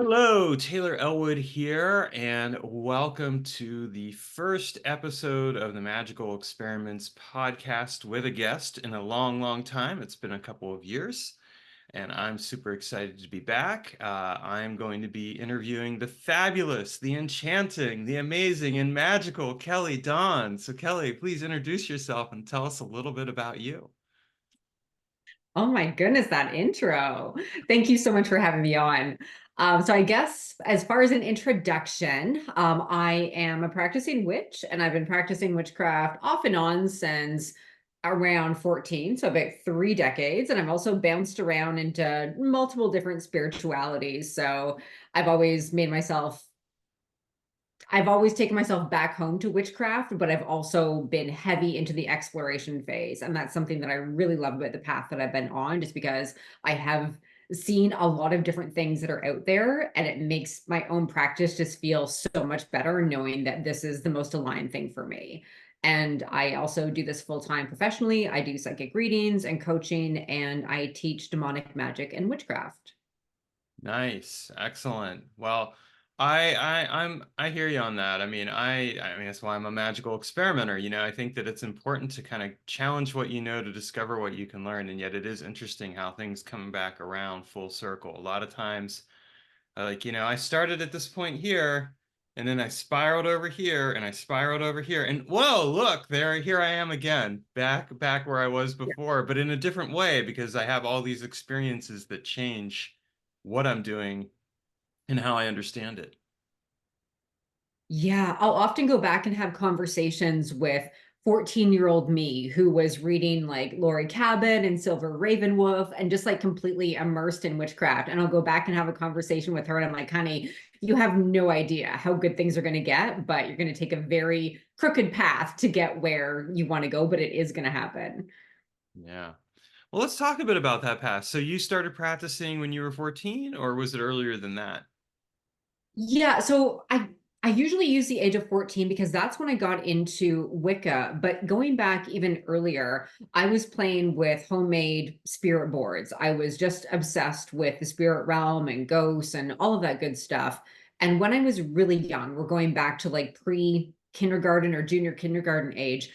Hello, Taylor Ellwood here, and welcome to the first episode of the Magical Experiments podcast with a guest in a long, long time. It's been a couple of years, and I'm super excited to be back. I'm going to be interviewing the fabulous, the enchanting, the amazing, and magical Kelly Dawn. So, Kelly, please introduce yourself and tell us a little bit about you. Oh my goodness, that intro. Thank you so much for having me on. So I guess as far as an introduction, I am a practicing witch and I've been practicing witchcraft off and on since around 14, so about 3 decades. And I've also bounced around into multiple different spiritualities. So I've always made myself I've always taken myself back home to witchcraft, but I've also been heavy into the exploration phase. And that's something that I really love about the path that I've been on, just because I have seen a lot of different things that are out there. And it makes my own practice just feel so much better knowing that this is the most aligned thing for me. And I also do this full time professionally. I do psychic readings and coaching, and I teach demonic magic and witchcraft. Nice, excellent. Well, I hear you on that. I mean that's why I'm a magical experimenter. I think that it's important to kind of challenge what you know to discover what you can learn, and yet it is interesting how things come back around full circle. A lot of times, I started at this point here, and then I spiraled over here, and I spiraled over here, and whoa, look, here I am again, back where I was before, but in a different way because I have all these experiences that change what I'm doing and how I understand it. Yeah, I'll often go back and have conversations with 14-year-old me who was reading like Laurie Cabot and Silver Ravenwolf and just like completely immersed in witchcraft. And I'll go back and have a conversation with her. And I'm like, honey, you have no idea how good things are going to get, but you're going to take a very crooked path to get where you want to go, but it is going to happen. Yeah. Well, let's talk a bit about that past. So you started practicing when you were 14, or was it earlier than that? Yeah, so I usually use the age of 14 because that's when I got into Wicca. But going back even earlier, I was playing with homemade spirit boards. I was just obsessed with the spirit realm and ghosts and all of that good stuff. And when I was really young, we're going back to like pre-kindergarten or junior kindergarten age,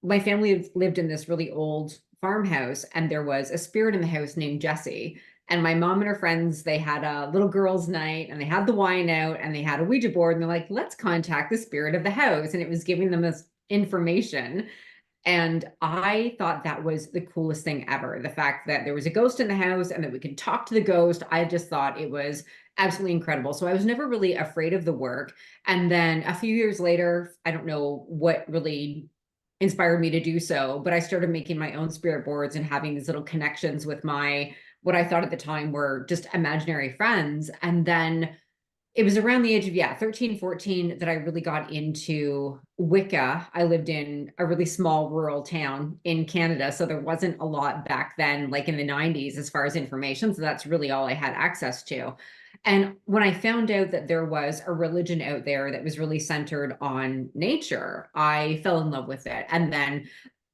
my family lived in this really old farmhouse, and there was a spirit in the house named Jessie. And my mom and her friends, they had a little girls' night and they had the wine out and they had a Ouija board and they're like, let's contact the spirit of the house. And it was giving them this information. And I thought that was the coolest thing ever. The fact that there was a ghost in the house and that we could talk to the ghost, I just thought it was absolutely incredible. So I was never really afraid of the work. And then a few years later, I don't know what really inspired me to do so, but I started making my own spirit boards and having these little connections with my what I thought at the time were just imaginary friends. And then it was around the age of, yeah, 13, 14 that I really got into Wicca. I lived in a really small rural town in Canada. So there wasn't a lot back then, like in the 90s, as far as information. So that's really all I had access to. And when I found out that there was a religion out there that was really centered on nature, I fell in love with it. And then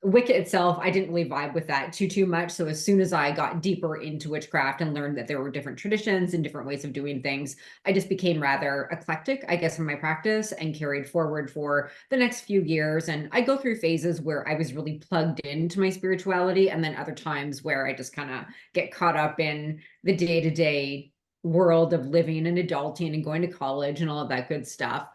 Wicca itself, I didn't really vibe with that too much. So as soon as I got deeper into witchcraft and learned that there were different traditions and different ways of doing things, I just became rather eclectic, I guess, in my practice and carried forward for the next few years. And I go through phases where I was really plugged into my spirituality, and then other times where I just kind of get caught up in the day-to-day world of living and adulting and going to college and all of that good stuff.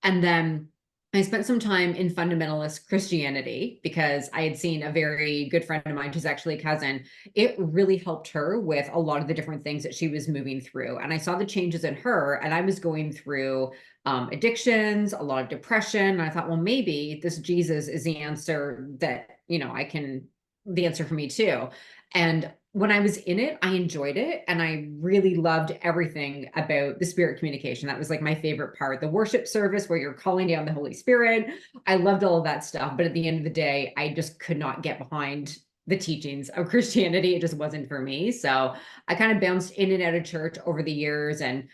And then I spent some time in fundamentalist Christianity because I had seen a very good friend of mine who's actually a cousin. It really helped her with a lot of the different things that she was moving through. And I saw the changes in her, and I was going through addictions, a lot of depression. And I thought, well, maybe this Jesus is the answer that, the answer for me too. And when I was in it, I enjoyed it and I really loved everything about the spirit communication. That was like my favorite part. The worship service where you're calling down the Holy Spirit. I loved all of that stuff. But at the end of the day, I just could not get behind the teachings of Christianity. It just wasn't for me. So I kind of bounced in and out of church over the years and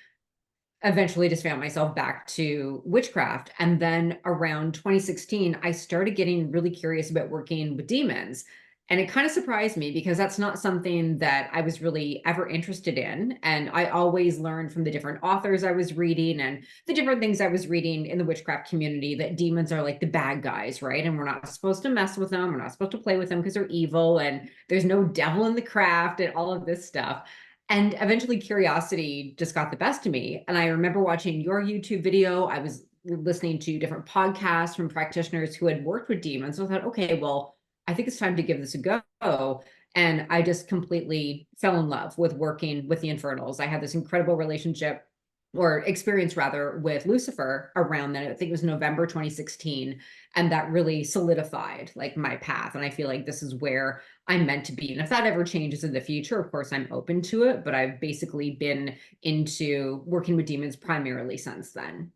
eventually just found myself back to witchcraft. And then around 2016, I started getting really curious about working with demons. And it kind of surprised me because that's not something that I was really ever interested in. And I always learned from the different authors I was reading and the different things I was reading in the witchcraft community that demons are like the bad guys, right? And we're not supposed to mess with them. We're not supposed to play with them because they're evil and there's no devil in the craft and all of this stuff. And eventually curiosity just got the best of me. And I remember watching your YouTube video. I was listening to different podcasts from practitioners who had worked with demons. So I thought, okay, well, I think it's time to give this a go. And I just completely fell in love with working with the Infernals. I had this incredible relationship or experience rather with Lucifer around then. I think it was November 2016. And that really solidified like my path. And I feel like this is where I'm meant to be. And if that ever changes in the future, of course, I'm open to it. But I've basically been into working with demons primarily since then.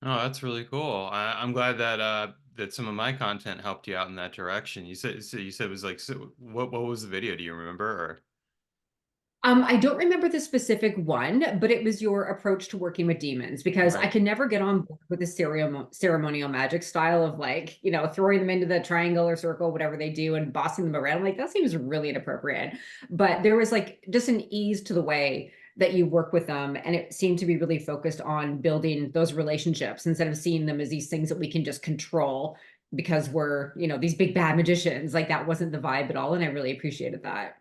Oh, that's really cool. I'm glad that that some of my content helped you out in that direction. You said it was like so what was the video? Do you remember? Or I don't remember the specific one, but it was your approach to working with demons because I right. could never get on board with the ceremonial magic style of like, throwing them into the triangle or circle, whatever they do, and bossing them around. I'm like, that seems really inappropriate. But there was like just an ease to the way that you work with them. And it seemed to be really focused on building those relationships instead of seeing them as these things that we can just control because we're, these big bad magicians. Like that wasn't the vibe at all. And I really appreciated that.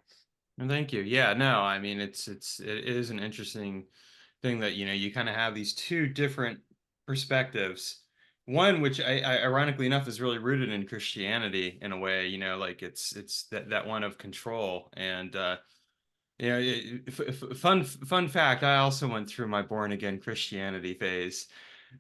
And thank you. Yeah, no, I mean it is an interesting thing that you kind of have these two different perspectives. One, which ironically enough is really rooted in Christianity in a way, like it's that one of control. And fun fact, I also went through my born again Christianity phase.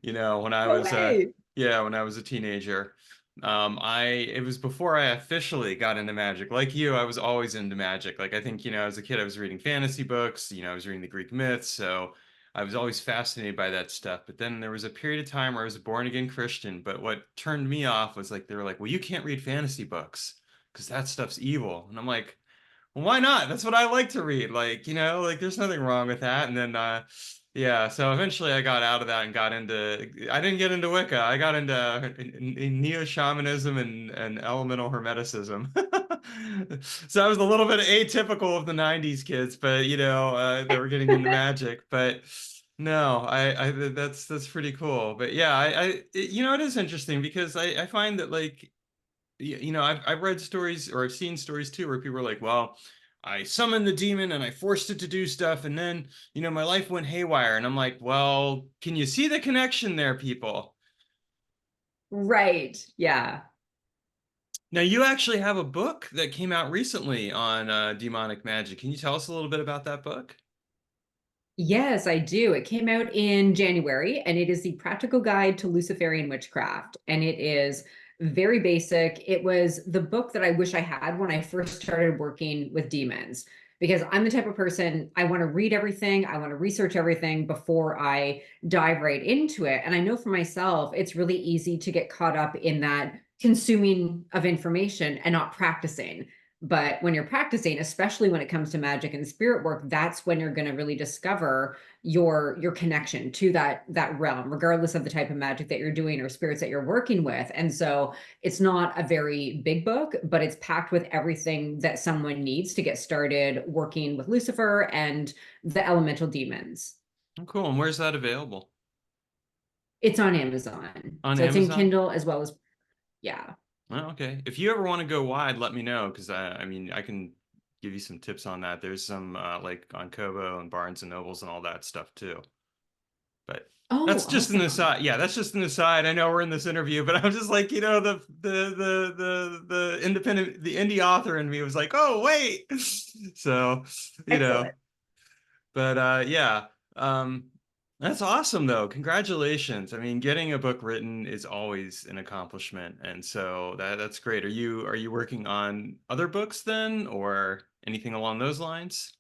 When I No was way. yeah, when I was a teenager. I it was before I officially got into magic. Like you, I was always into magic. Like I think, as a kid I was reading fantasy books, I was reading the Greek myths, so I was always fascinated by that stuff. But then there was a period of time where I was a born again Christian, but what turned me off was like they were like, "Well, you can't read fantasy books because that stuff's evil." And I'm like, well, why not? That's what I like to read. Like, like there's nothing wrong with that. And then, yeah, so eventually I got out of that and I didn't get into Wicca. I got into neo-shamanism and elemental hermeticism. So I was a little bit atypical of the 90s kids, but, they were getting into magic. But no, that's pretty cool. But yeah, it is interesting because I find that like, I've read stories or I've seen stories too where people are like, well, I summoned the demon and I forced it to do stuff, and then, my life went haywire. And I'm like, well, can you see the connection there, people? Right. Yeah. Now, you actually have a book that came out recently on demonic magic. Can you tell us a little bit about that book? Yes, I do. It came out in January and it is the Practical Guide to Luciferian Witchcraft. And it is very basic. It was the book that I wish I had when I first started working with demons because I'm the type of person I want to read everything, I want to research everything before I dive right into it. And I know for myself, it's really easy to get caught up in that consuming of information and not practicing. But when you're practicing, especially when it comes to magic and spirit work, that's when you're going to really discover your connection to that realm, regardless of the type of magic that you're doing or spirits that you're working with. And so it's not a very big book, but it's packed with everything that someone needs to get started working with Lucifer and the elemental demons. Oh, cool. And where's that available? It's on Amazon. On So it's in Amazon? Kindle as well as, yeah. Oh, okay. If you ever want to go wide, let me know because I mean, I can give you some tips on that. There's some like on Kobo and Barnes and Nobles and all that stuff too. But Oh, that's just an awesome. aside. Yeah, that's just an aside. I know we're in this interview, but I'm just like, the independent, the indie author in me was like, oh wait. So, you know, Excellent. but yeah. Um, that's awesome though. Congratulations. I mean, getting a book written is always an accomplishment. And so that's great. Are you working on other books then or anything along those lines?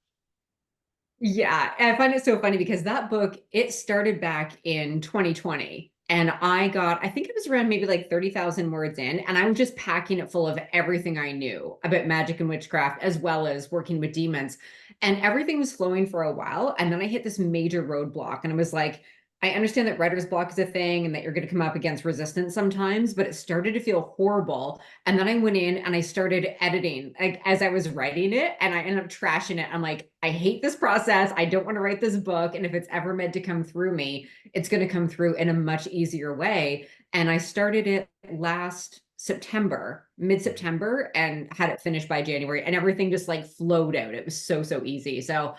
Yeah, and I find it so funny because that book, it started back in 2020. And I think it was around maybe like 30,000 words in, and I was just packing it full of everything I knew about magic and witchcraft, as well as working with demons. And everything was flowing for a while. And then I hit this major roadblock, and I was like, I understand that writer's block is a thing and that you're going to come up against resistance sometimes, but it started to feel horrible. And then I went in and I started editing like as I was writing it, and I ended up trashing it. I'm like, I hate this process. I don't want to write this book. And if it's ever meant to come through me, it's going to come through in a much easier way. And I started it last September, Mhm. mid-September, and had it finished by January, and everything just like flowed out. It was so, so easy. So,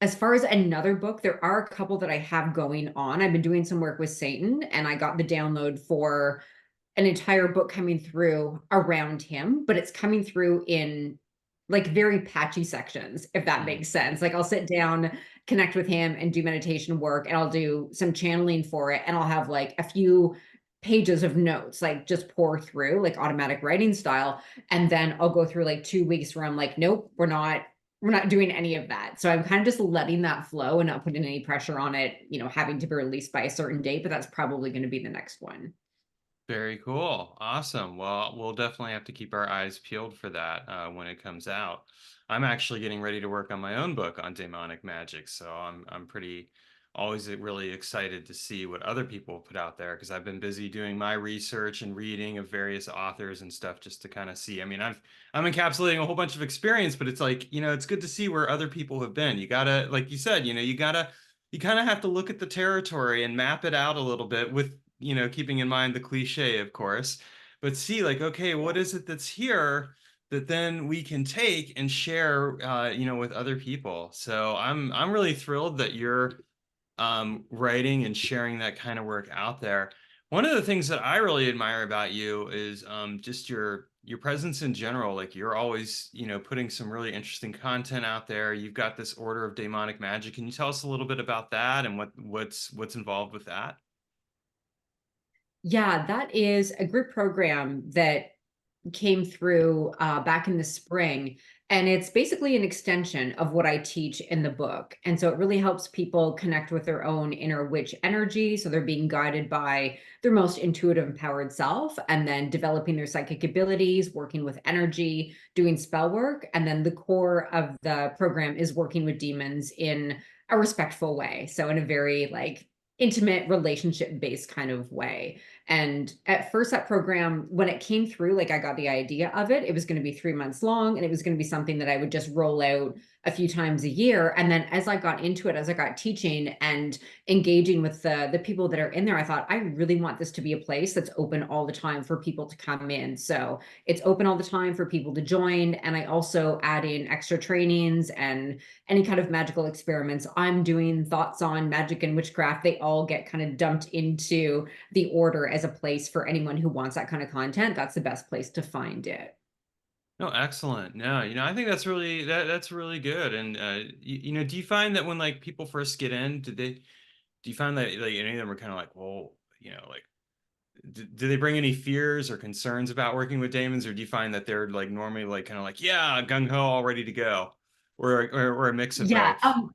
as far as another book, there are a couple that I have going on. I've been doing some work with Satan, and I got the download for an entire book coming through around him, but it's coming through in like very patchy sections, if that Mhm. makes sense. Like I'll sit down, connect with him, and do meditation work, and I'll do some channeling for it, and I'll have like a few pages of notes, like just pour through, like automatic writing style. And then I'll go through like 2 weeks where I'm like, nope, we're not doing any of that. So I'm kind of just letting that flow and not putting any pressure on it, having to be released by a certain date, but that's probably going to be the next one. Very cool. Awesome. Well, we'll definitely have to keep our eyes peeled for that when it comes out. I'm actually getting ready to work on my own book on demonic magic, so I'm pretty always really excited to see what other people put out there because I've been busy doing my research and reading of various authors and stuff just to kind of see. I mean, I'm encapsulating a whole bunch of experience, but it's like, it's good to see where other people have been. You gotta, like you said, you kind of have to look at the territory and map it out a little bit with keeping in mind the cliche, of course, but see like, okay, what is it that's here that then we can take and share, with other people. So I'm really thrilled that you're writing and sharing that kind of work out there. One of the things that I really admire about you is just your presence in general. Like you're always, putting some really interesting content out there. You've got this Order of Demonic Magic. Can you tell us a little bit about that and what's involved with that? Yeah, that is a group program that came through back in the spring. And it's basically an extension of what I teach in the book. And so it really helps people connect with their own inner witch energy. So they're being guided by their most intuitive, empowered self, and then developing their psychic abilities, working with energy, doing spell work. And then the core of the program is working with demons in a respectful way. So in a very like intimate relationship based kind of way. And at first, that program, when it came through, like I got the idea of it, it was going to be 3 months long and it was going to be something that I would just roll out a few times a year. And then as I got into it, as I got teaching and engaging with the people that are in there, I thought, I really want this to be a place that's open all the time for people to come in. So it's open all the time for people to join. And I also add in extra trainings and any kind of magical experiments I'm doing, thoughts on magic and witchcraft. They all get kind of dumped into the order as a place for anyone who wants that kind of content. That's the best place to find it. No, excellent. No, I think that's really good. And do you find that when like people first get in, do you find that like any of them are kind of like, well, like do they bring any fears or concerns about working with Damons, or do you find that they're like normally like kind of like, yeah, gung ho, all ready to go, or a mix of Yeah, both?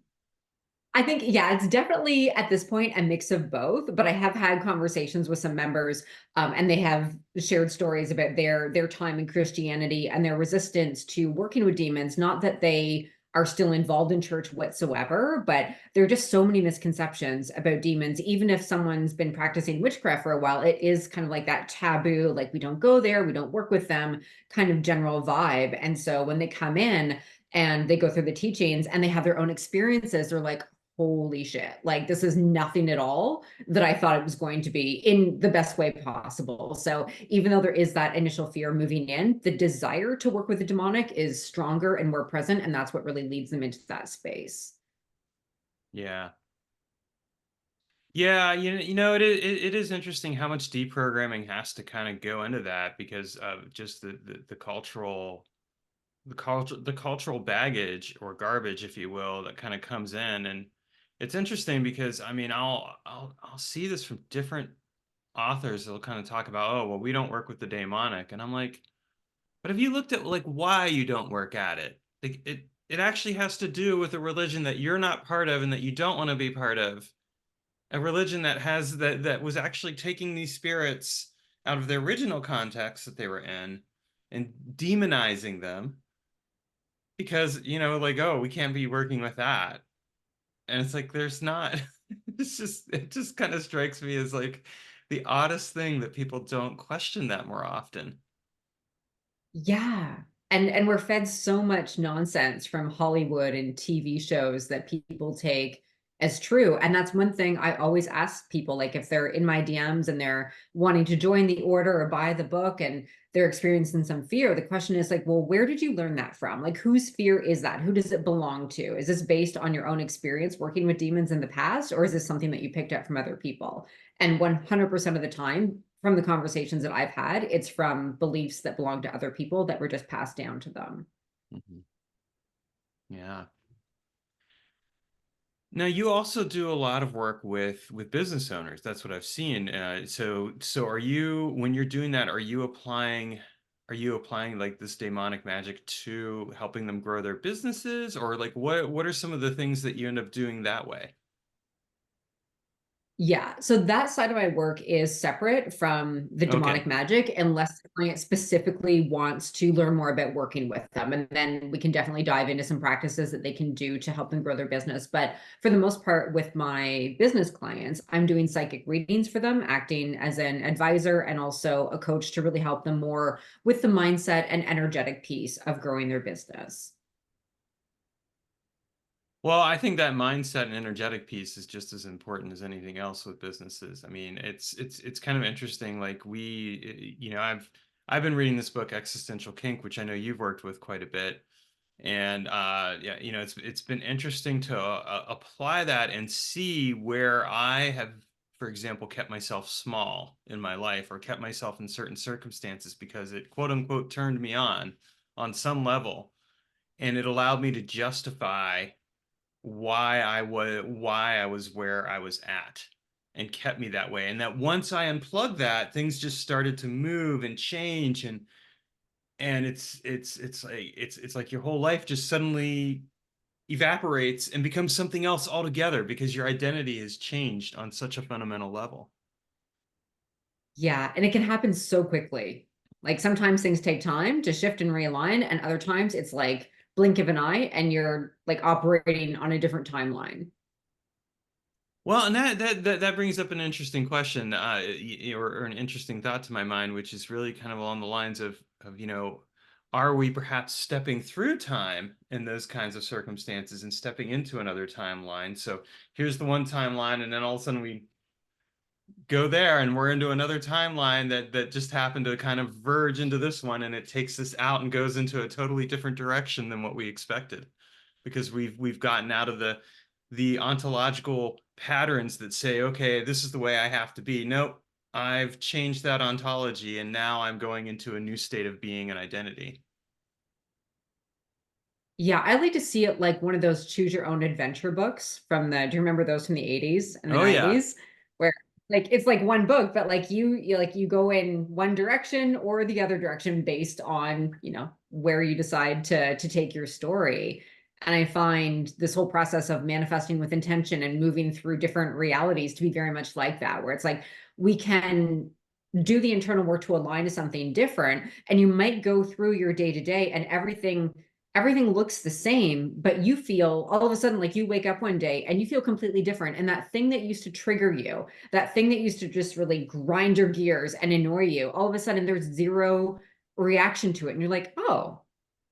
I think, yeah, it's definitely at this point a mix of both, but I have had conversations with some members, and they have shared stories about their time in Christianity and their resistance to working with demons. Not that they are still involved in church whatsoever, but there are just so many misconceptions about demons. Even if someone's been practicing witchcraft for a while, it is kind of like that taboo, like we don't go there, we don't work with them kind of general vibe. And so when they come in, and they go through the teachings and they have their own experiences, they're like, holy shit, like this is nothing at all that I thought it was going to be in the best way possible. So even though there is that initial fear moving in, the desire to work with the demonic is stronger and more present, and that's what really leads them into that space. Yeah. Yeah, it is interesting how much deprogramming has to kind of go into that because of just the cultural baggage or garbage, if you will, that kind of comes in. And it's interesting because I mean, I'll see this from different authors. They'll kind of talk about, oh, well, we don't work with the demonic, and I'm like, but have you looked at like why you don't work at it? Like it actually has to do with a religion that you're not part of and that you don't want to be part of. A religion that was actually taking these spirits out of their original context that they were in and demonizing them because like, oh, we can't be working with that. And it's like there's not it just kind of strikes me as like the oddest thing that people don't question that more often. Yeah. And we're fed so much nonsense from Hollywood and TV shows that people take as true. And that's one thing I always ask people, like if they're in my DMs and they're wanting to join the order or buy the book and they're experiencing some fear, the question is like, well, where did you learn that from? Like whose fear is that? Who does it belong to? Is this based on your own experience working with demons in the past, or is this something that you picked up from other people? And 100% of the time, from the conversations that I've had, it's from beliefs that belong to other people that were just passed down to them. Mhm. Yeah. Now you also do a lot of work with business owners. That's what I've seen. So are you when you're doing that, are you applying like this demonic magic to helping them grow their businesses, or like what are some of the things that you end up doing that way? Yeah, so that side of my work is separate from the demonic Okay. magic unless the client specifically wants to learn more about working with them. And then we can definitely dive into some practices that they can do to help them grow their business. But for the most part, with my business clients, I'm doing psychic readings for them, acting as an advisor and also a coach to really help them more with the mindset and energetic piece of growing their business. Well, I think that mindset and energetic piece is just as important as anything else with businesses. I mean, it's kind of interesting. Like I've been reading this book, Existential Kink, which I know you've worked with quite a bit, and yeah, it's been interesting to apply that and see where I have, for example, kept myself small in my life or kept myself in certain circumstances because it quote unquote turned me on some level, and it allowed me to justify why I was where I was at and kept me that way. And that once I unplugged that, things just started to move and change and it's like your whole life just suddenly evaporates and becomes something else altogether because your identity has changed on such a fundamental level. Yeah, and it can happen so quickly. Like sometimes things take time to shift and realign, and other times it's like blink of an eye and you're like operating on a different timeline. Well, and that brings up an interesting question, or an interesting thought to my mind, which is really kind of along the lines of are we perhaps stepping through time in those kinds of circumstances and stepping into another timeline? So here's the one timeline, and then all of a sudden we go there, and we're into another timeline that just happened to kind of verge into this one, and it takes us out and goes into a totally different direction than what we expected because we've gotten out of the ontological patterns that say, okay, this is the way I have to be. Nope, I've changed that ontology and now I'm going into a new state of being and identity. Yeah, I like to see it like one of those choose your own adventure books from the, do you remember those from the 80s and the Oh yeah. 90s? Where like it's like one book, but like you go in one direction or the other direction based on, where you decide to take your story. And I find this whole process of manifesting with intention and moving through different realities to be very much like that, where it's like we can do the internal work to align to something different, and you might go through your day to day and everything looks the same, but you feel all of a sudden like you wake up one day and you feel completely different. And that thing that used to trigger you, that thing that used to just really grind your gears and annoy you, all of a sudden there's zero reaction to it. And you're like, oh,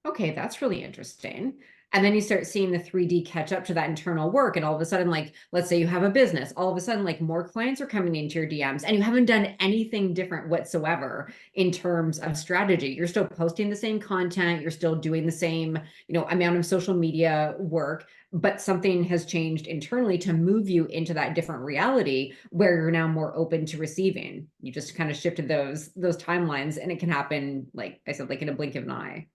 okay, that's really interesting. And then you start seeing the 3D catch up to that internal work. And all of a sudden, like, let's say you have a business, all of a sudden, like, more clients are coming into your DMs and you haven't done anything different whatsoever in terms of strategy. You're still posting the same content, you're still doing the same, amount of social media work, but something has changed internally to move you into that different reality where you're now more open to receiving. You just kind of shifted those timelines, and it can happen, like I said, like in a blink of an eye.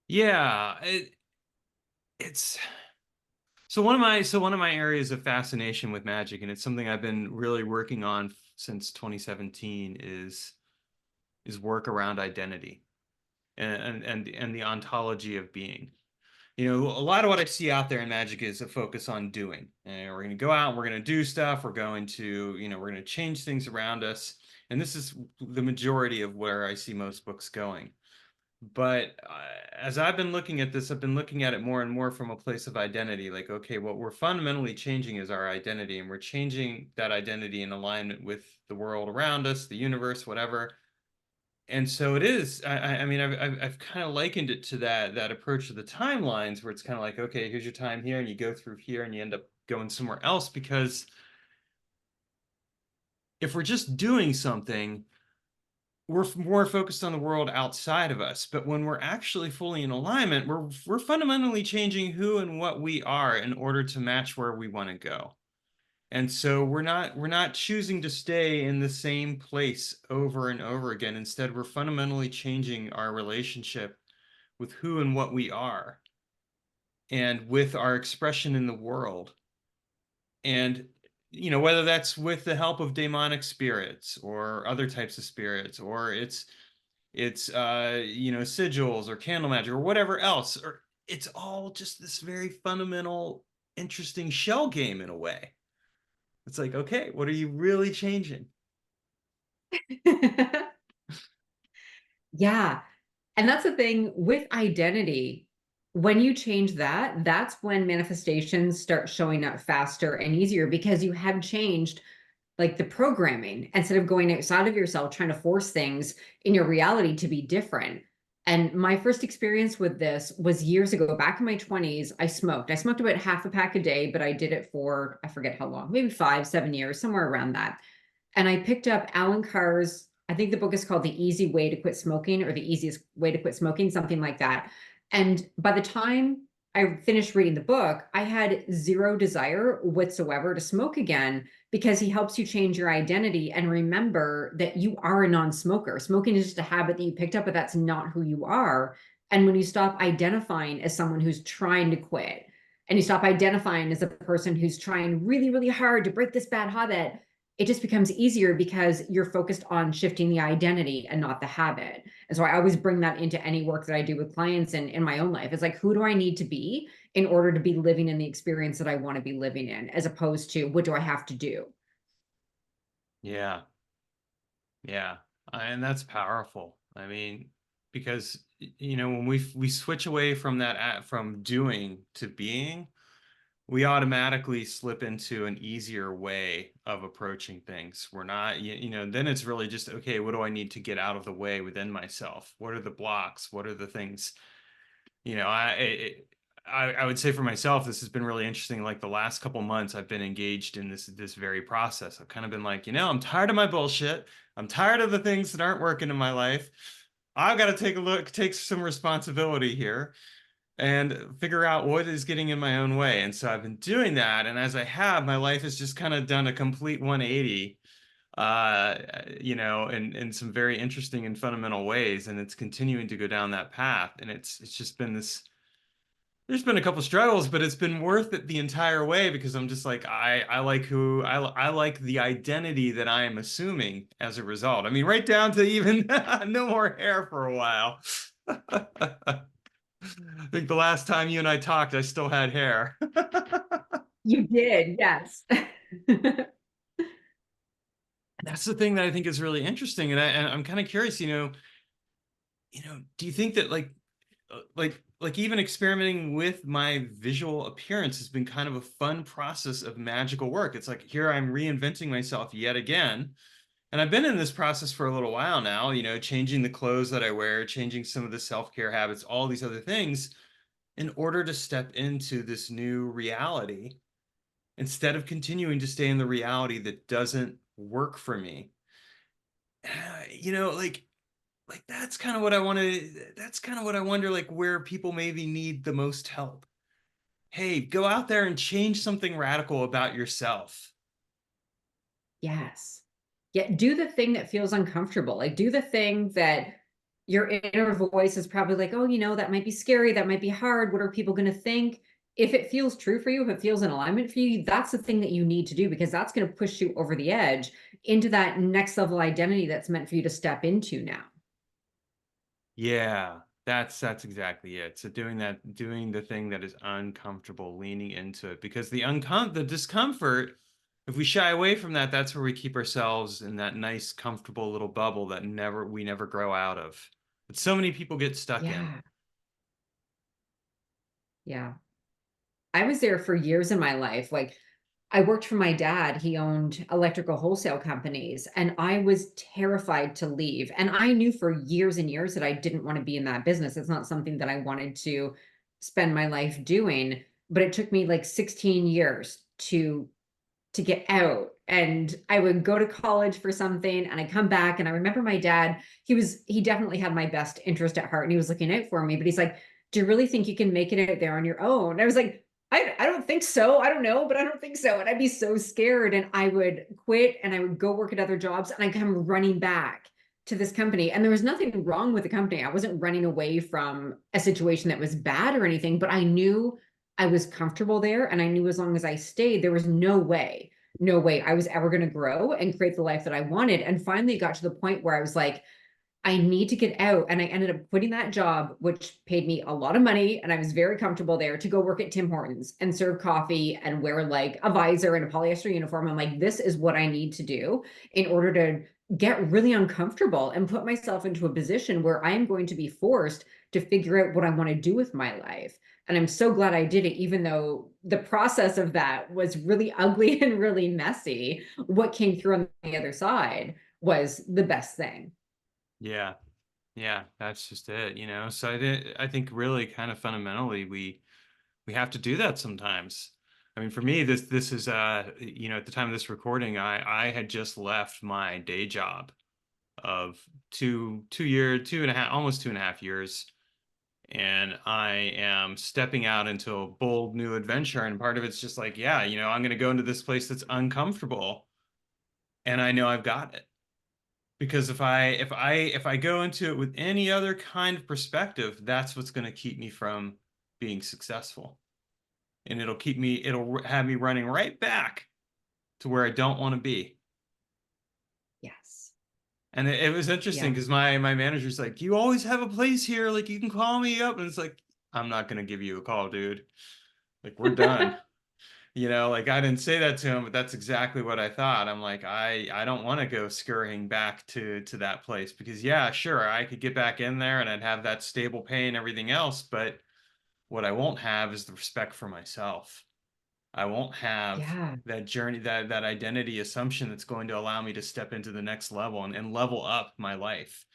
Yeah, it's so one of my areas of fascination with magic, and it's something I've been really working on since 2017, is work around identity and the ontology of being. A lot of what I see out there in magic is a focus on doing. And we're going to go out and we're going to do stuff. We're going to, we're going to change things around us. And this is the majority of where I see most books going. But as I've been looking at this, I've been looking at it more and more from a place of identity. Like, okay, what we're fundamentally changing is our identity, and we're changing that identity in alignment with the world around us, the universe, whatever. And so it is. I mean, I've kind of likened it to that approach to the timelines, where it's kind of like, okay, here's your time here, and you go through here, and you end up going somewhere else. Because if we're just doing something, we're more focused on the world outside of us. But when we're actually fully in alignment, we're fundamentally changing who and what we are in order to match where we want to go. And so we're not choosing to stay in the same place over and over again. Instead, we're fundamentally changing our relationship with who and what we are and with our expression in the world. And whether that's with the help of demonic spirits or other types of spirits, or it's sigils or candle magic or whatever else, or it's all just this very fundamental interesting shell game in a way. It's like, okay, what are you really changing? Yeah. And that's the thing with identity. When you change that, that's when manifestations start showing up faster and easier because you have changed like the programming instead of going outside of yourself trying to force things in your reality to be different. And my first experience with this was years ago, back in my 20s. I smoked about half a pack a day, but I did it for, I forget how long, maybe 5 7 years, somewhere around that. And I picked up Alan Carr's, I think the book is called The Easy Way to Quit Smoking, or The Easiest Way to Quit Smoking, something like that. And by the time I finished reading the book, I had zero desire whatsoever to smoke again because he helps you change your identity and remember that you are a non-smoker. Smoking is just a habit that you picked up, but that's not who you are. And when you stop identifying as someone who's trying to quit, and you stop identifying as a person who's trying really, really hard to break this bad habit, it just becomes easier because you're focused on shifting the identity and not the habit. And so I always bring that into any work that I do with clients and in my own life. It's like, who do I need to be in order to be living in the experience that I want to be living in, as opposed to what do I have to do? Yeah, yeah, and that's powerful. I mean, because when we switch away from from doing to being, we automatically slip into an easier way of approaching things. We're not, then it's really just, okay, what do I need to get out of the way within myself? What are the blocks? What are the things? You know, I would say for myself, this has been really interesting. Like the last couple months, I've been engaged in this very process. I've kind of been like, I'm tired of my bullshit. I'm tired of the things that aren't working in my life. I've got to take some responsibility here and figure out what is getting in my own way. And so I've been doing that. And as I have, my life has just kind of done a complete 180, in some very interesting and fundamental ways. And it's continuing to go down that path. And it's just been there's been a couple struggles, but it's been worth it the entire way because I'm just like, I like the identity that I am assuming as a result. I mean, right down to even no more hair for a while. I think the last time you and I talked, I still had hair. You did, yes. That's the thing that I think is really interesting, and I'm kind of curious. Do you think that like even experimenting with my visual appearance has been kind of a fun process of magical work? It's like here I'm reinventing myself yet again. And I've been in this process for a little while now, changing the clothes that I wear, changing some of the self-care habits, all these other things in order to step into this new reality instead of continuing to stay in the reality that doesn't work for me. You know, like that's kind of what I wonder, like where people maybe need the most help. Hey, go out there and change something radical about yourself. Yes. Yeah, do the thing that feels uncomfortable. Like do the thing that your inner voice is probably like, oh, that might be scary, that might be hard. What are people going to think? If it feels true for you, if it feels in alignment for you, that's the thing that you need to do because that's going to push you over the edge into that next level identity that's meant for you to step into now. Yeah, that's exactly it. So doing the thing that is uncomfortable, leaning into it, because the discomfort, if we shy away from that, that's where we keep ourselves in that nice, comfortable little bubble that we never grow out of. that so many people get stuck in. Yeah. Yeah. I was there for years in my life. Like I worked for my dad. He owned electrical wholesale companies, and I was terrified to leave. And I knew for years and years that I didn't want to be in that business. It's not something that I wanted to spend my life doing. But it took me like 16 years to get out. And I would go to college for something and I come back and I remember my dad, he definitely had my best interest at heart and he was looking out for me, but he's like, "Do you really think you can make it out there on your own?" And I was like, I don't think so. I don't know, but I don't think so. And I'd be so scared. And I would quit and I would go work at other jobs and I come running back to this company. And there was nothing wrong with the company. I wasn't running away from a situation that was bad or anything, but I knew I was comfortable there. And I knew as long as I stayed, there was no way I was ever going to grow and create the life that I wanted. And finally it got to the point where I was like, I need to get out. And I ended up quitting that job, which paid me a lot of money. And I was very comfortable there to go work at Tim Hortons and serve coffee and wear like a visor and a polyester uniform. I'm like, this is what I need to do in order to get really uncomfortable and put myself into a position where I am going to be forced to figure out what I want to do with my life. And I'm so glad I did it, even though the process of that was really ugly and really messy. What came through on the other side was the best thing. Yeah. Yeah, that's just it, you know. So I think really kind of fundamentally we have to do that sometimes. I mean, for me, this is you know, at the time of this recording, I had just left my day job of 2 year, 2.5, almost 2.5 years. And I am stepping out into a bold new adventure. And part of it's just like, yeah, you know, I'm gonna go into this place that's uncomfortable and I know I've got it. Because if I go into it with any other kind of perspective, that's what's going to keep me from being successful. And it'll have me running right back to where I don't want to be. Yes. And it was interesting Yeah. because my manager's like, "You always have a place here, like you can call me up." And it's like, I'm not gonna give you a call, dude. Like we're done. You know, like I didn't say that to him, but that's exactly what I thought. I'm like, I don't want to go scurrying back to that place because yeah, sure, I could get back in there and I'd have that stable pay and everything else, but what I won't have is the respect for myself. I won't have Yeah. that journey, that identity assumption that's going to allow me to step into the next level and level up my life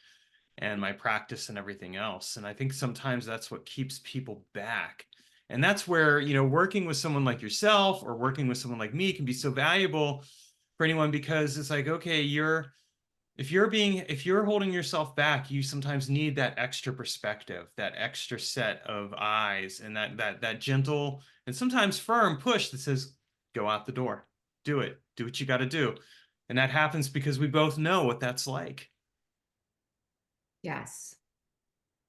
and my practice and everything else. And I think sometimes that's what keeps people back. And that's where, you know, working with someone like yourself or working with someone like me can be so valuable for anyone because it's like, okay, if you're holding yourself back, you sometimes need that extra perspective, that extra set of eyes and that gentle and sometimes firm push that says, go out the door, do it, do what you got to do. And that happens because we both know what that's like. Yes.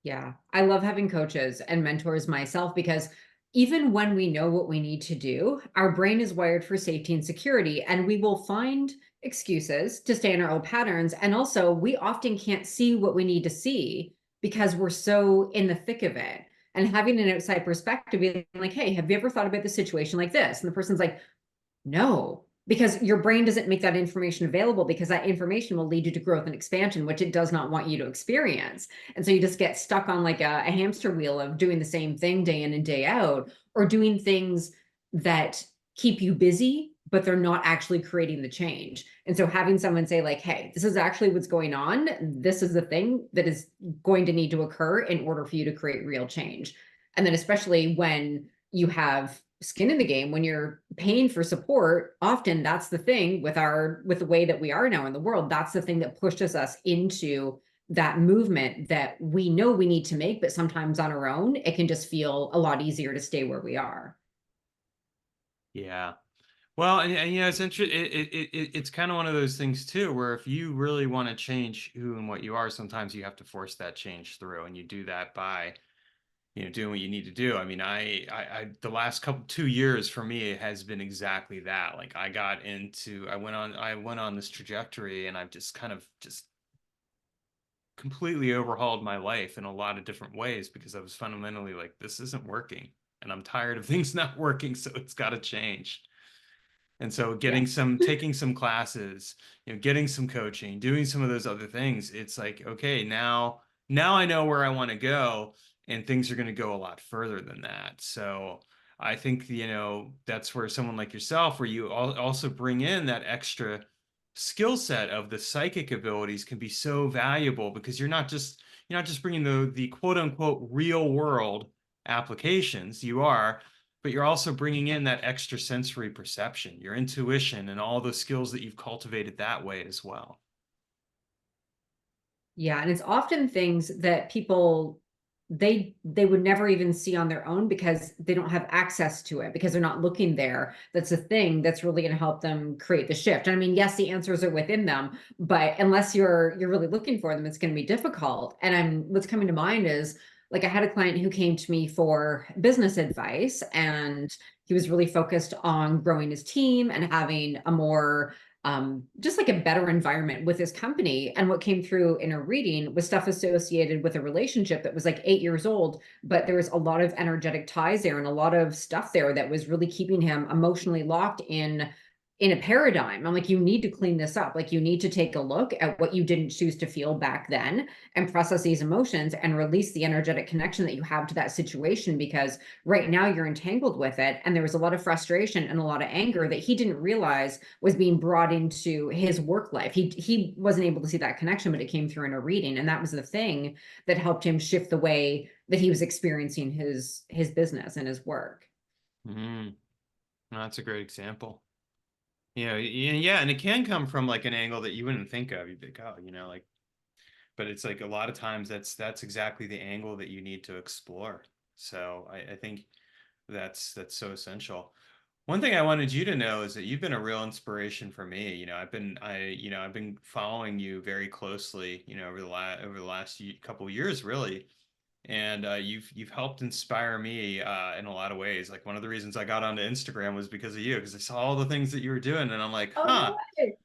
Yeah. I love having coaches and mentors myself because even when we know what we need to do, our brain is wired for safety and security, and we will find excuses to stay in our old patterns. And also, we often can't see what we need to see because we're so in the thick of it. And having an outside perspective, being like, "Hey, have you ever thought about this situation like this?" And the person's like, "No," because your brain doesn't make that information available because that information will lead you to growth and expansion, which it does not want you to experience. And so you just get stuck on like a hamster wheel of doing the same thing day in and day out, or doing things that keep you busy, but they're not actually creating the change. And so having someone say, like, "Hey, this is actually what's going on. This is the thing that is going to need to occur in order for you to create real change." And then, especially when you have skin in the game, when you're paying for support, often that's the thing with the way that we are now in the world, that's the thing that pushes us into that movement that we know we need to make, but sometimes on our own it can just feel a lot easier to stay where we are. Yeah. Well, and yeah, it's interesting. It's kind of one of those things too, where if you really want to change who and what you are, sometimes you have to force that change through, and you do that by, you know, doing what you need to do. I mean, the last couple 2 years for me has been exactly that. Like I went on this trajectory, and I've just kind of just completely overhauled my life in a lot of different ways because I was fundamentally like, this isn't working, and I'm tired of things not working, so it's got to change. And so Yes. taking some classes, you know, getting some coaching, doing some of those other things, it's like, okay, now I know where I want to go, and things are going to go a lot further than that. So I think, that's where someone like yourself, where you also bring in that extra skill set of the psychic abilities, can be so valuable, because you're not just bringing the quote unquote real world applications. You are, but you're also bringing in that extra sensory perception, your intuition, and all the skills that you've cultivated that way as well. Yeah, and it's often things that people they would never even see on their own because they don't have access to it because they're not looking there. That's a thing that's really going to help them create the shift. And I mean, yes, the answers are within them, but unless you're really looking for them, it's going to be difficult. And what's coming to mind is like I had a client who came to me for business advice, and he was really focused on growing his team and having a more just like a better environment with his company. And what came through in a reading was stuff associated with a relationship that was like 8 years old, but there was a lot of energetic ties there and a lot of stuff there that was really keeping him emotionally locked in a paradigm. I'm like, you need to clean this up. Like, you need to take a look at what you didn't choose to feel back then and process these emotions and release the energetic connection that you have to that situation, because right now you're entangled with it. And there was a lot of frustration and a lot of anger that he didn't realize was being brought into his work life. He wasn't able to see that connection, but it came through in a reading. And that was the thing that helped him shift the way that he was experiencing his business and his work. Mm, that's a great example. Yeah, and it can come from like an angle that you wouldn't think of. You'd think, oh, like, but it's like a lot of times that's exactly the angle that you need to explore. So I think that's so essential. One thing I wanted you to know is that you've been a real inspiration for me. I've been following you very closely, over the last couple of years, really. And you've helped inspire me in a lot of ways. Like, one of the reasons I got onto Instagram was because of you, because I saw all the things that you were doing, and I'm like, Oh, no huh. way.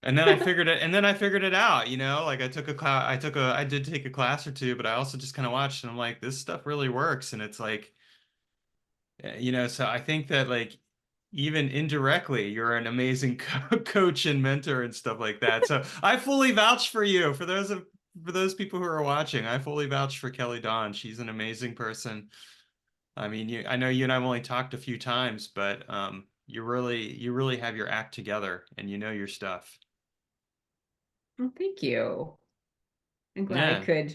And then I figured it out, like I took a class, I did take a class or two, but I also just kind of watched, and I'm like, this stuff really works. And it's like, so I think that, like, even indirectly, you're an amazing coach and mentor and stuff like that. So I fully vouch for you. For those people who are watching, I fully vouch for Kelly Dawn. She's an amazing person. I mean, I know you and I've only talked a few times, but you really have your act together, and you know your stuff. Well, thank you. I'm glad I Yeah.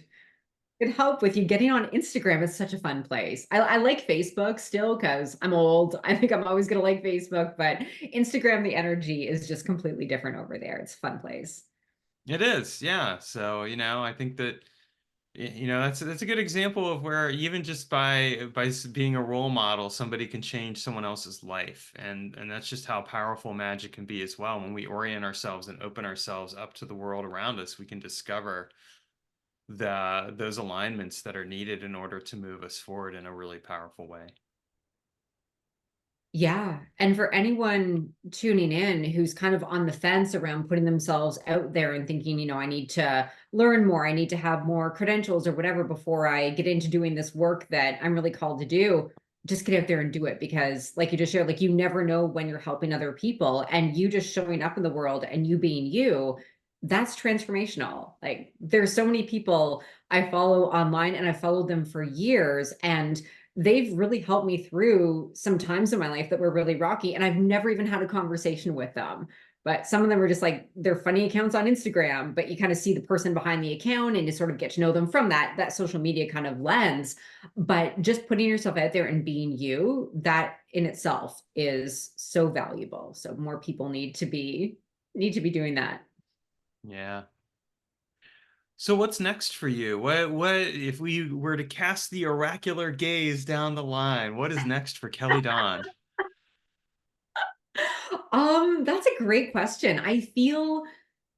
could help with you. Getting on Instagram is such a fun place. I like Facebook still because I'm old. I think I'm always gonna like Facebook, but Instagram, the energy is just completely different over there. It's a fun place. It is, yeah. So, I think that that's a good example of where, even just by being a role model, somebody can change someone else's life, and that's just how powerful magic can be as well. When we orient ourselves and open ourselves up to the world around us, we can discover those alignments that are needed in order to move us forward in a really powerful way. Yeah. And for anyone tuning in who's kind of on the fence around putting themselves out there and thinking, I need to learn more, I need to have more credentials or whatever before I get into doing this work that I'm really called to do, just get out there and do it. Because, like you just shared, like, you never know when you're helping other people, and you just showing up in the world and you being you, that's transformational. Like, there's so many people I follow online and I followed them for years, and they've really helped me through some times in my life that were really rocky. And I've never even had a conversation with them. But some of them are just like, they're funny accounts on Instagram, but you kind of see the person behind the account and you sort of get to know them from that social media kind of lens. But just putting yourself out there and being you, that in itself is so valuable. So more people need to be doing that. Yeah. So what's next for you? What if we were to cast the oracular gaze down the line? What is next for Kelly Dawn? That's a great question. I feel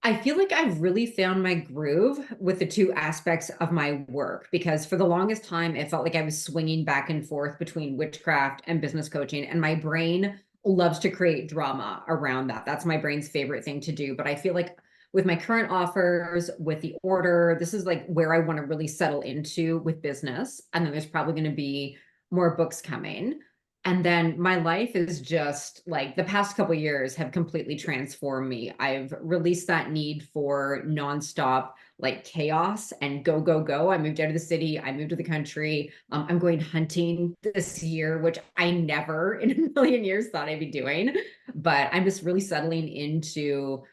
like I've really found my groove with the two aspects of my work, because for the longest time, it felt like I was swinging back and forth between witchcraft and business coaching, and my brain loves to create drama around that. That's my brain's favorite thing to do. But I feel like with my current offers, with the order, this is like where I want to really settle into with business. And then there's probably going to be more books coming. And then my life is just like the past couple years have completely transformed me. I've released that need for nonstop like chaos and go, go, go. I moved out of the city, I moved to the country. I'm going hunting this year, which I never in a million years thought I'd be doing. But I'm just really settling into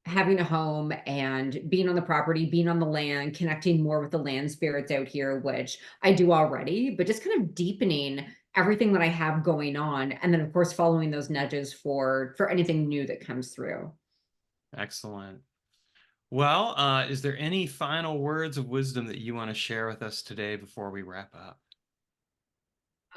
having a home and being on the property, being on the land, connecting more with the land spirits out here, which I do already, but just kind of deepening everything that I have going on. And then of course following those nudges for anything new that comes through. Excellent. Well, is there any final words of wisdom that you want to share with us today before we wrap up?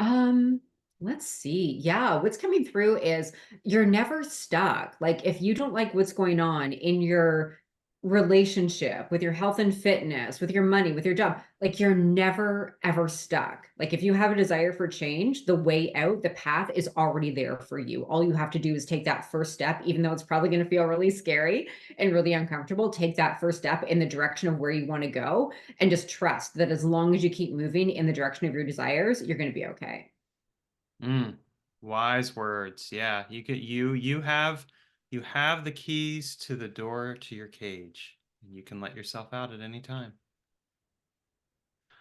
Um, let's see. Yeah, what's coming through is you're never stuck. Like if you don't like what's going on in your relationship, with your health and fitness, with your money, with your job, like you're never ever stuck. Like if you have a desire for change, the way out, the path is already there for you. All you have to do is take that first step, even though it's probably going to feel really scary and really uncomfortable. Take that first step in the direction of where you want to go and just trust that as long as you keep moving in the direction of your desires, you're going to be okay. Mm, wise words. Yeah, you have the keys to the door to your cage, and you can let yourself out at any time.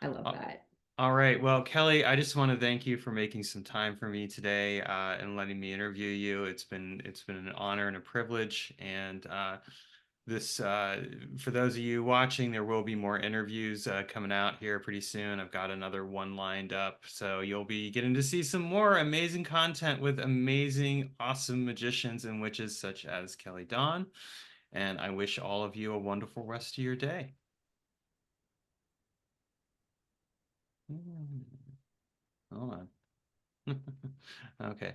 I love Uh, that. All right. Well, Kelly, I just want to thank you for making some time for me today, and letting me interview you. It's been an honor and a privilege. And this for those of you watching, there will be more interviews coming out here pretty soon. I've got another one lined up, so you'll be getting to see some more amazing content with amazing, awesome magicians and witches such as Kelly Dawn. And I wish all of you a wonderful rest of your day. Hold on. Okay.